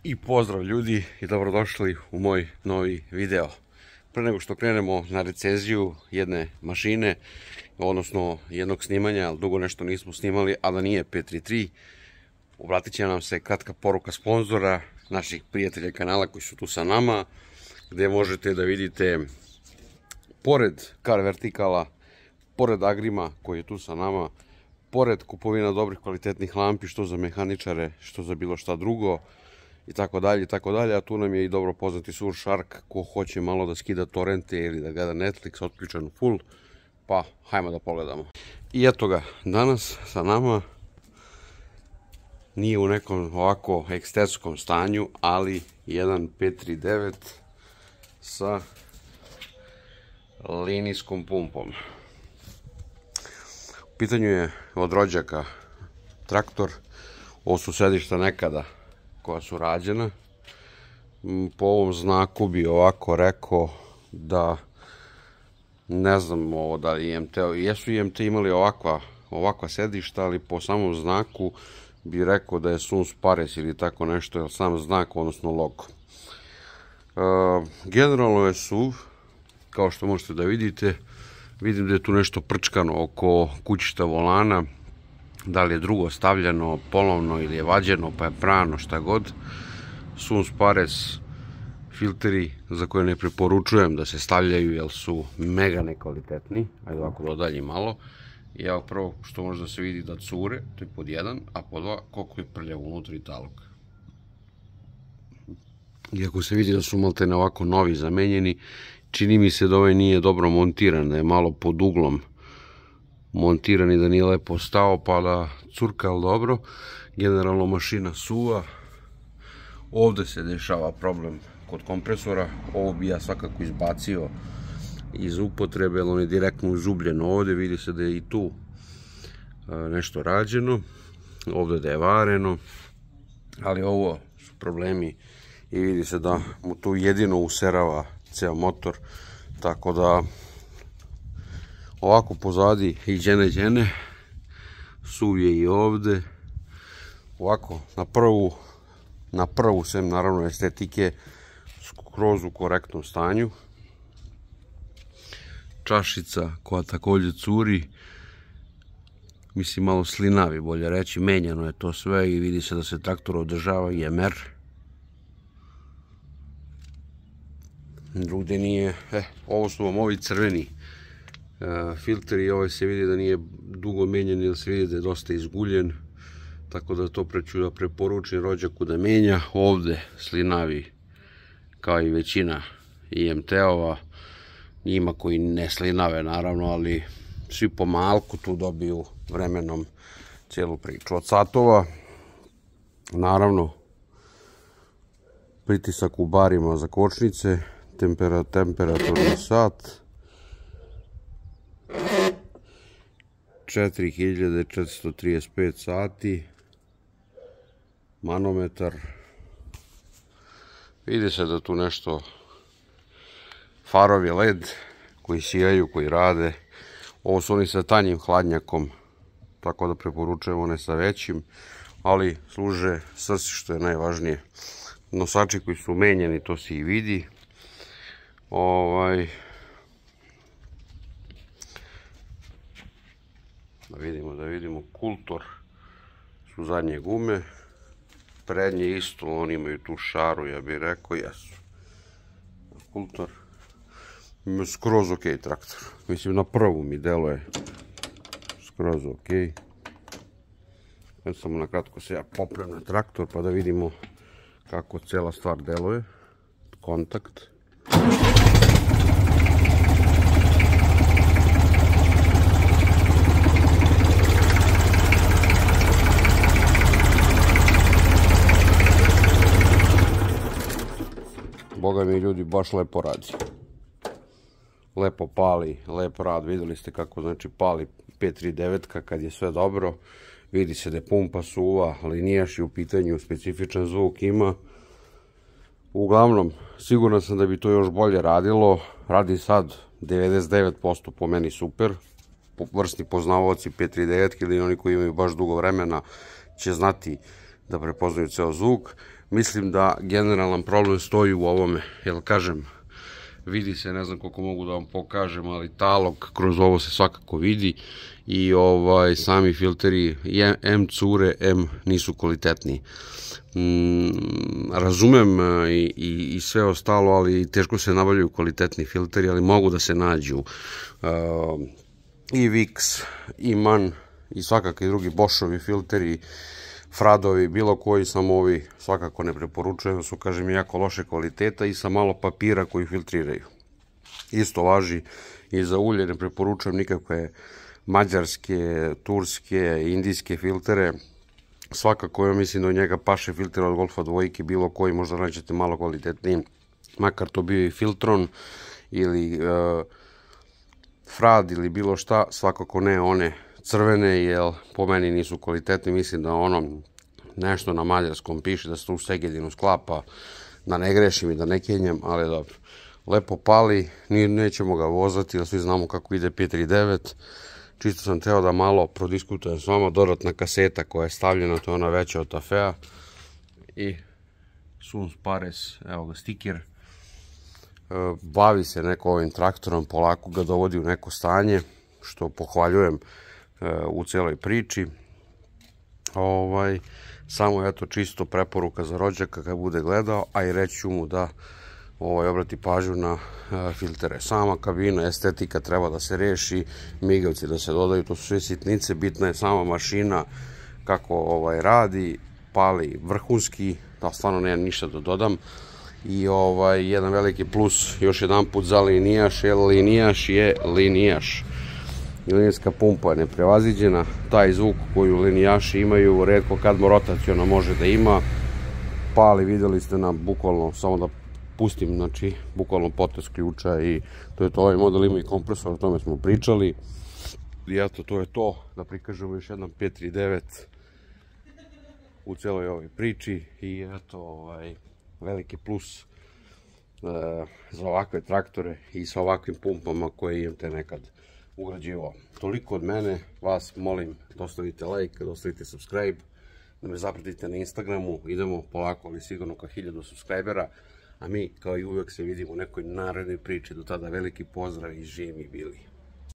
I pozdrav ljudi i dobrodošli u moj novi video. Pre nego što krenemo na recenziju jedne mašine, odnosno jednog snimanja, ali dugo nešto nismo snimali, a da nije 533, obratit će nam se kratka poruka sponzora, naših prijatelja kanala koji su tu sa nama, gdje možete da vidite pored Car Verticala, pored Agrima koji je tu sa nama, pored kupovina dobrih kvalitetnih lampi, što za mehaničare, što za bilo šta drugo, i tako dalje, a tu nam je i dobro poznati Surfshark, ko hoće malo da skida torrente ili da gleda Netflix otključan full, pa hajmo da pogledamo. I eto ga, danas sa nama, nije u nekom ovako ekstetskom stanju, ali jedan 539 sa linijskom pumpom. U pitanju je od rođaka traktor, ovo su sedišta nekada koja su rađena. Po ovom znaku bi ovako rekao da ne znam ovo da li IMT, jesu IMT imali ovakva sedišta, ali po samom znaku bi rekao da je Suns Pares ili tako nešto, jer sam znak, odnosno logo. Generalno je SUV, kao što možete da vidite, vidim da je tu nešto prčkano oko kućišta volana, da li je drugo stavljeno, polovno ili je vađeno, pa je prano, šta god. Suns Pares filteri za koje ne preporučujem da se stavljaju jer su mega nekvalitetni. Ajde ovako da odaljim malo. I evo prvo što može da se vidi da cure, to je pod 1, a pod 2 koliko je prljavo unutra i talog. Iako se vidi da su maltene ovako novi zamenjeni, čini mi se da ovaj nije dobro montiran, da je malo pod uglom montiran i da nije lepo stao pa da curka, ali dobro. Generalno mašina suva. Ovde se dešava problem kod kompresora, ovo bi ja svakako izbacio iz upotrebe, jer on je direktno uzubljen ovde, vidi se da je i tu nešto rađeno, ovde da je vareno, ali ovo su problemi i vidi se da mu tu jedino userava ceo motor, tako da ovako pozadi i đene, suv je i ovde, ovako na prvu sem naravno estetike, skroz u korektnom stanju. Čašica koja također curi, mislim malo slinavi bolje reći, menjano je to sve i vidi se da se traktor održava i MR. Drugde nije, ovo su vam ovi crveni filteri i ovaj se vidi da nije dugo menjan jer se vidi da je dosta izguljen, tako da to da preporučim rođaku da menja. Ovde slinavi kao i većina IMT-ova, ima koji ne slinave naravno, ali svi po malku tu dobiju vremenom cijelu priču. Od satova naravno pritisak u barima za kočnice, temperaturni sat, 4435 sati, manometar, vidi se da tu nešto, farovi LED koji sijaju, koji rade, ovo su oni sa tanjim hladnjakom, tako da preporučujem one sa većim, ali služe srsi što je najvažnije. Nosači koji su menjeni, to se i vidi. Da vidimo, Kultor su zadnje gume, prednje isto, oni imaju tu šaru, ja bih rekao, jesu. Kultor, skroz ok traktor, mislim na prvu mi deluje skroz ok. Samo na kratko se ja poprem na traktor pa da vidimo kako cela stvar deluje. Kontakt. Boga mi ljudi, baš lepo radi. Lepo pali, lep rad, videli ste kako znači pali 539 kad je sve dobro. Vidi se da je pumpa suva, linijaš je u pitanju, specifičan zvuk ima. Uglavnom, siguran sam da bi to još bolje radilo. Radi sad 99% po meni super. Vrsni poznavaoci 539 ili oni koji imaju baš dugo vremena će znati da prepoznaju ceo zvuk. mislim da generalan problem stoji u ovome, jer kažem, vidi se, ne znam koliko mogu da vam pokažem, ali talog kroz ovo se svakako vidi i sami filteri M cure, M nisu kvalitetni. Razumem i sve ostalo, ali teško se nabavljaju kvalitetni filteri, ali mogu da se nađu i Vix, i MAN, i svakakvi drugi Boschovi filteri, Fradovi, bilo koji, samo ovi svakako ne preporučujem, su, kažem, jako loše kvaliteta i sa malo papira koji filtriraju. Isto važi i za ulje, ne preporučujem nikakve mađarske, turske, indijske filtere. Svakako ja mislim da od njega paše filter od Golfa dvojke, bilo koji, možda nađete malo kvalitetniji, makar to bio i Filtron ili Frad ili bilo šta, svakako ne one crvene, jer po meni nisu kvalitetni. Mislim da nešto na mađarskom piše da se to u Segedinu sklapa, da ne grešim i da ne kenjam, ali dobro. Lepo pali, nećemo ga vozati, da svi znamo kako ide 539. Čisto sam teo da malo prodiskutujem s vama. Dodatna kaseta koja je stavljena, to je ona veća od Tafea. I Suns Pares, evo ga stiker. Bavi se neko ovim traktorom, polako ga dovodi u neko stanje, što pohvaljujem u celoj priči. Samo eto čisto preporuka za rođaka kad bude gledao, a i reći ću mu da obrati pažnju na filtere. Sama kabina, estetika treba da se reši, migavci da se dodaju, to su sve sitnice, bitna je sama mašina, kako radi, pali vrhunski, da stvarno nemam ništa da dodam. I jedan veliki plus, još jedan put za linijaš, jer linijaš je linijaš. Linijska pumpa je neprevaziđena, taj zvuk koju linijaši imaju, retko kad rotaciono može da ima. Pali, videli ste na bukvalno, samo da pustim, znači, bukvalno potez ključa i to je to. Ovaj model ima i kompresor, o tome smo pričali. I eto, to je to, da prikažemo još jedan 539 u celoj ovoj priči. I eto, veliki plus za ovakve traktore i sa ovakvim pumpama koje imam te nekad ugrađivao. Toliko od mene, vas molim da ostavite like, da ostavite subscribe, da me zapratite na Instagramu, idemo polako ali sigurno ka 1000 subscribera, a mi kao i uvek se vidimo u nekoj narednoj priči. Do tada veliki pozdrav i živim i bili.